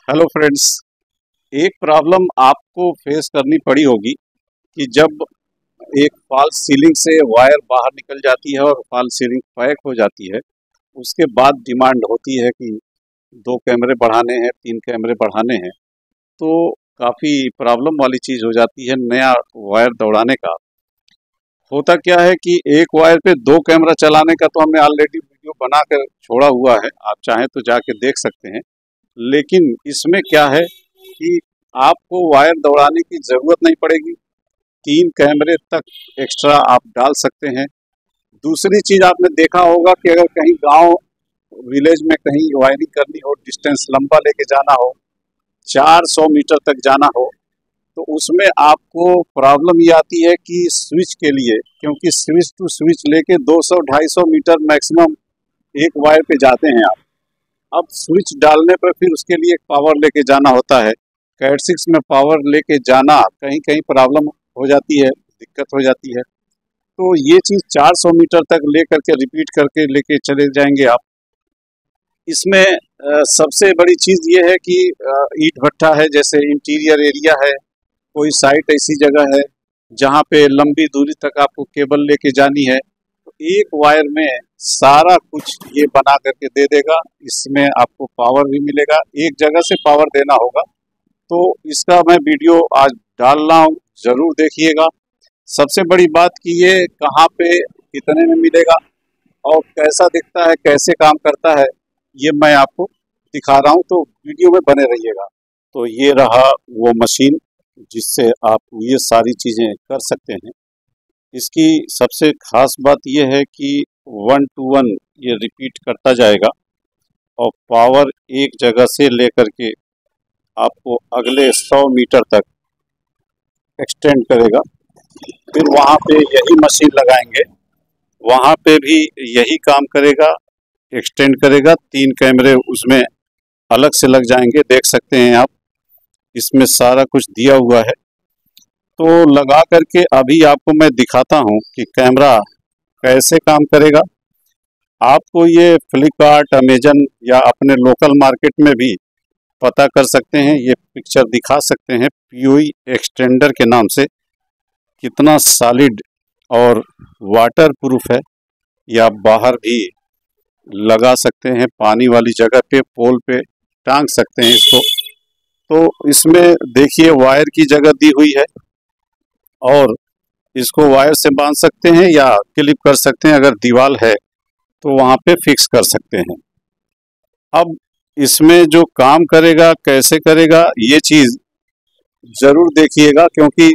Hello friends. एक problem आपको face करनी पड़ी होगी कि जब एक फॉल्स सीलिंग से वायर बाहर निकल जाती है और फॉल्स सीलिंग पैक हो जाती है, उसके बाद डिमांड होती है कि 2 कैमरे बढ़ाने हैं, 3 कैमरे बढ़ाने हैं, तो काफ़ी प्रॉब्लम वाली चीज़ हो जाती है नया वायर दौड़ाने का। होता क्या है कि एक वायर पे 2 कैमरा चलाने का तो हमने ऑलरेडी वीडियो बना कर छोड़ा हुआ है, आप चाहें तो जाके देख सकते हैं। लेकिन इसमें क्या है कि आपको वायर दौड़ाने की ज़रूरत नहीं पड़ेगी, 3 कैमरे तक एक्स्ट्रा आप डाल सकते हैं। दूसरी चीज़ आपने देखा होगा कि अगर कहीं गांव विलेज में कहीं वायरिंग करनी हो, डिस्टेंस लंबा लेके जाना हो, 400 मीटर तक जाना हो, तो उसमें आपको प्रॉब्लम ये आती है कि स्विच के लिए, क्योंकि स्विच टू स्विच लेके 200-250 मीटर मैक्सिमम एक वायर पे जाते हैं आप। अब स्विच डालने पर फिर उसके लिए पावर लेके जाना होता है। कैट 6 में पावर लेके जाना कहीं कहीं प्रॉब्लम हो जाती है, दिक्कत हो जाती है। तो ये चीज़ 400 मीटर तक ले करके रिपीट करके लेके चले जाएंगे आप। इसमें सबसे बड़ी चीज़ ये है कि ईंट भट्ठा है, जैसे इंटीरियर एरिया है, कोई साइट ऐसी जगह है जहाँ पे लंबी दूरी तक आपको केबल लेके जानी है, तो एक वायर में सारा कुछ ये बना करके दे देगा। इसमें आपको पावर भी मिलेगा, एक जगह से पावर देना होगा। तो इसका मैं वीडियो आज डाल रहा हूँ, ज़रूर देखिएगा। सबसे बड़ी बात कि ये कहाँ पे कितने में मिलेगा और कैसा दिखता है, कैसे काम करता है, ये मैं आपको दिखा रहा हूँ, तो वीडियो में बने रहिएगा। तो ये रहा वो मशीन जिससे आप ये सारी चीज़ें कर सकते हैं। इसकी सबसे खास बात यह है कि 1 to 1 ये रिपीट करता जाएगा और पावर एक जगह से लेकर के आपको अगले 100 मीटर तक एक्सटेंड करेगा। फिर वहाँ पे यही मशीन लगाएंगे, वहाँ पे भी यही काम करेगा, एक्सटेंड करेगा। 3 कैमरे उसमें अलग से लग जाएंगे, देख सकते हैं आप, इसमें सारा कुछ दिया हुआ है। तो लगा करके अभी आपको मैं दिखाता हूँ कि कैमरा कैसे काम करेगा। आपको ये फ्लिपकार्ट, अमेजन या अपने लोकल मार्केट में भी पता कर सकते हैं, ये पिक्चर दिखा सकते हैं पीओई एक्सटेंडर के नाम से। कितना सॉलिड और वाटर प्रूफ है, या बाहर भी लगा सकते हैं, पानी वाली जगह पे पोल पे टांग सकते हैं इसको। तो इसमें देखिए वायर की जगह दी हुई है और इसको वायर से बांध सकते हैं या क्लिप कर सकते हैं, अगर दीवार है तो वहाँ पे फिक्स कर सकते हैं। अब इसमें जो काम करेगा, कैसे करेगा, ये चीज़ ज़रूर देखिएगा, क्योंकि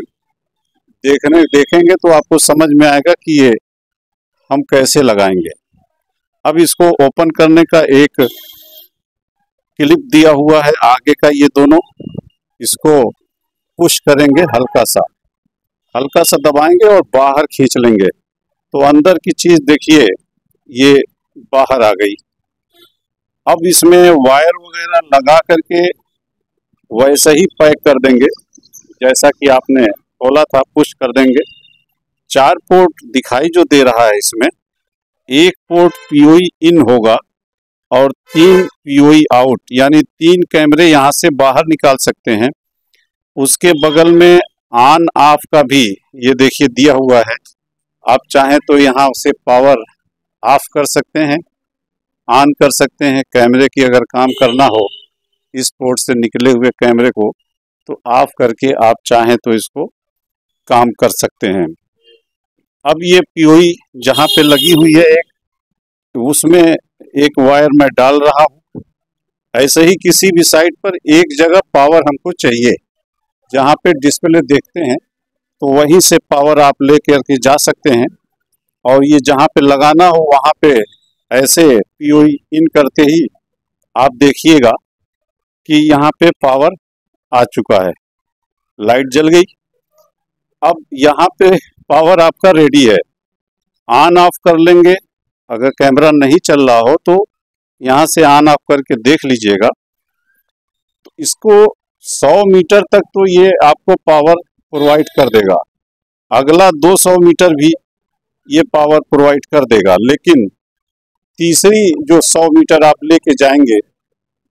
देखेंगे तो आपको समझ में आएगा कि ये हम कैसे लगाएंगे। अब इसको ओपन करने का एक क्लिप दिया हुआ है आगे का, ये दोनों, इसको पुश करेंगे, हल्का सा दबाएंगे और बाहर खींच लेंगे, तो अंदर की चीज़ देखिए ये बाहर आ गई। अब इसमें वायर वगैरह लगा करके वैसे ही पैक कर देंगे जैसा कि आपने खोला था, पुश कर देंगे। 4 पोर्ट दिखाई जो दे रहा है इसमें, 1 पोर्ट पीओई इन होगा और 3 पीओई आउट, यानी 3 कैमरे यहाँ से बाहर निकाल सकते हैं। उसके बगल में ऑन ऑफ का भी ये देखिए दिया हुआ है, आप चाहें तो यहाँ से पावर ऑफ कर सकते हैं, ऑन कर सकते हैं। कैमरे की अगर काम करना हो, इस पोर्ट से निकले हुए कैमरे को, तो ऑफ करके आप चाहें तो इसको काम कर सकते हैं। अब ये पीओई जहाँ पे लगी हुई है एक, उसमें एक वायर मैं डाल रहा हूँ। ऐसे ही किसी भी साइड पर एक जगह पावर हमको चाहिए, जहाँ पे डिस्प्ले देखते हैं, तो वहीं से पावर आप ले करके जा सकते हैं। और ये जहाँ पे लगाना हो वहाँ पे ऐसे पीओई इन करते ही आप देखिएगा कि यहाँ पे पावर आ चुका है, लाइट जल गई। अब यहाँ पे पावर आपका रेडी है, ऑन ऑफ कर लेंगे। अगर कैमरा नहीं चल रहा हो तो यहाँ से ऑन ऑफ करके देख लीजिएगा। तो इसको 100 मीटर तक तो ये आपको पावर प्रोवाइड कर देगा, अगला 200 मीटर भी ये पावर प्रोवाइड कर देगा। लेकिन तीसरी जो 100 मीटर आप लेके जाएंगे,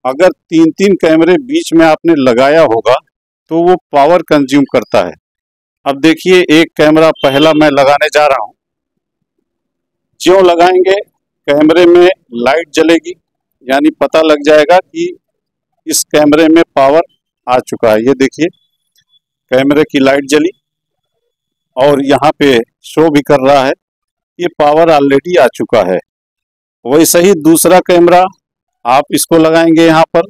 अगर 3-3 कैमरे बीच में आपने लगाया होगा तो वो पावर कंज्यूम करता है। अब देखिए, एक कैमरा पहला मैं लगाने जा रहा हूँ। ज्यों लगाएंगे कैमरे में लाइट जलेगी, यानी पता लग जाएगा कि इस कैमरे में पावर आ चुका है। ये देखिए, कैमरे की लाइट जली और यहाँ पे शो भी कर रहा है ये पावर ऑलरेडी आ चुका है। वैसे ही दूसरा कैमरा आप इसको लगाएंगे यहाँ पर।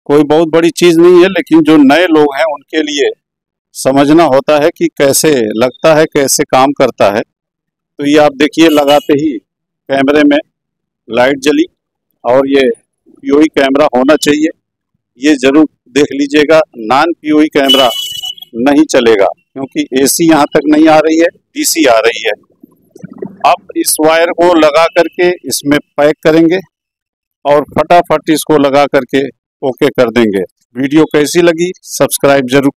कोई बहुत बड़ी चीज़ नहीं है, लेकिन जो नए लोग हैं उनके लिए समझना होता है कि कैसे लगता है, कैसे काम करता है। तो ये आप देखिए, लगाते ही कैमरे में लाइट जली और ये पीओई कैमरा होना चाहिए। ये ज़रूर देख लीजिएगा, नॉन पीओई कैमरा नहीं चलेगा क्योंकि एसी यहाँ तक नहीं आ रही है, डीसी आ रही है। अब इस वायर को लगा करके इसमें पैक करेंगे और फटाफट इसको लगा करके ओके कर देंगे। वीडियो कैसी लगी सब्सक्राइब जरूर